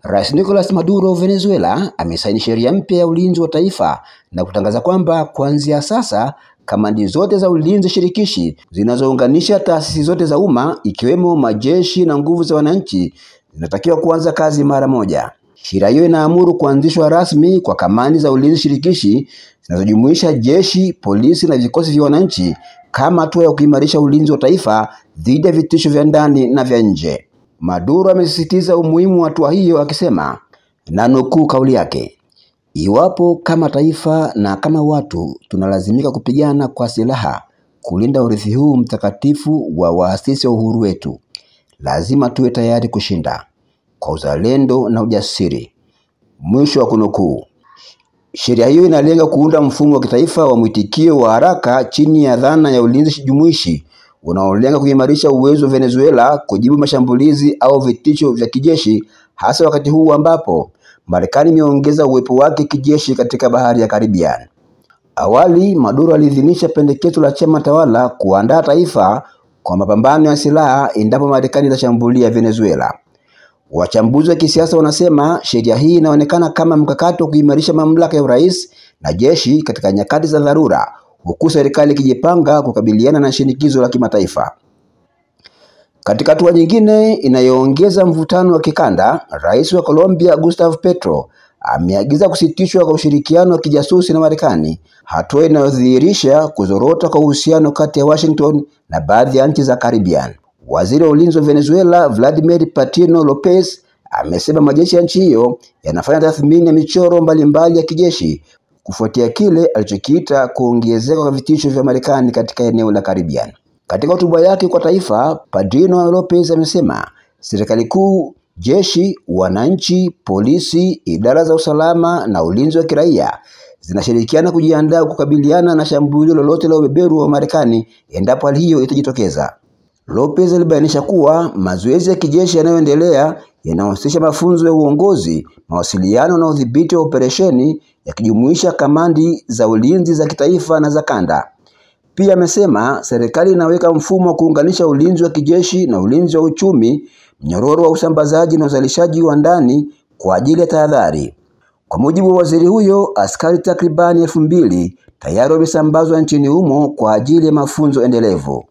Rais Nicolas Maduro wa Venezuela amesaini sheria mpya ya ulinzi wa taifa na kutangaza kwamba kuanzia sasa kamandi zote za ulinzi shirikishi zinazounganisha taasisi zote za umma ikiwemo majeshi na nguvu za wananchi zinatakiwa kuanza kazi mara moja. Sheria hiyo inaamuru kuanzishwa rasmi kwa kamandi za ulinzi shirikishi zinazojumuisha jeshi, polisi na vikosi vya wananchi kama hatua ya kuimarisha ulinzi wa taifa dhidi ya vitisho vya ndani na vya nje. Maduro amesisitiza umuhimu wa hatua hiyo akisema, na nukuu kauli yake, "Iwapo kama taifa na kama watu tunalazimika kupigana kwa silaha kulinda urithi huu mtakatifu wa waasisi wa uhuru wetu, lazima tuwe tayari kushinda kwa uzalendo na ujasiri." Mwisho wa kunukuu. Sheria hiyo inalenga kuunda mfumo wa kitaifa wa mwitikio wa haraka chini ya dhana ya ulinzi jumuishi unaolenga kuimarisha uwezo wa Venezuela kujibu mashambulizi au vitisho vya kijeshi, hasa wakati huu ambapo Marekani imeongeza uwepo wake kijeshi katika bahari ya Caribbean. Awali, Maduro aliidhinisha pendekezo la chama tawala kuandaa taifa kwa mapambano ya silaha endapo Marekani itashambulia Venezuela. Wachambuzi wa kisiasa wanasema sheria hii inaonekana kama mkakati wa kuimarisha mamlaka ya urais na jeshi katika nyakati za dharura, huku serikali ikijipanga kukabiliana na shinikizo la kimataifa. Katika hatua nyingine inayoongeza mvutano wa kikanda, Rais wa Colombia Gustavo Petro ameagiza kusitishwa kwa ushirikiano wa kijasusi na Marekani, hatua inayodhihirisha kuzorota kwa uhusiano kati ya Washington na baadhi ya nchi za Caribbean. Waziri wa ulinzi wa Venezuela Vladimir Patino Lopez amesema majeshi ya nchi hiyo yanafanya tathmini ya michoro mbalimbali ya kijeshi kufuatia kile alichokiita kuongezeka kwa vitisho vya Marekani katika eneo la Caribbean. Katika hotuba yake kwa taifa, Patino Lopez amesema serikali kuu, jeshi, wananchi, polisi, idara za usalama na ulinzi wa kiraia zinashirikiana kujiandaa kukabiliana na shambulio lolote la ubeberu wa Marekani endapo hali hiyo itajitokeza. Lopez alibainisha kuwa mazoezi ya kijeshi yanayoendelea yanahusisha mafunzo ya uongozi, mawasiliano na udhibiti wa operesheni yakijumuisha kamandi za ulinzi za kitaifa na za kanda. Pia amesema serikali inaweka mfumo wa kuunganisha ulinzi wa kijeshi na ulinzi wa uchumi, mnyororo wa usambazaji na uzalishaji wa ndani kwa ajili ya tahadhari. Kwa mujibu wa waziri huyo, askari takribani 2000 tayari wamesambazwa nchini humo kwa ajili ya mafunzo endelevu.